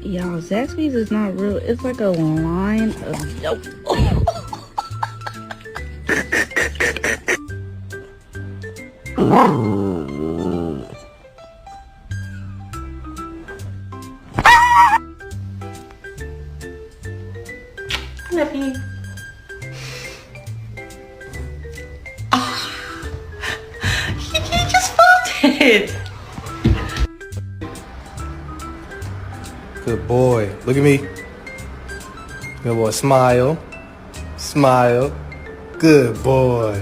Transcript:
Y'all, Zaxby's is not real. It's like a line of... Nope. Love you. He just farted. Good boy. Look at me. Good boy. Smile. Smile. Good boy.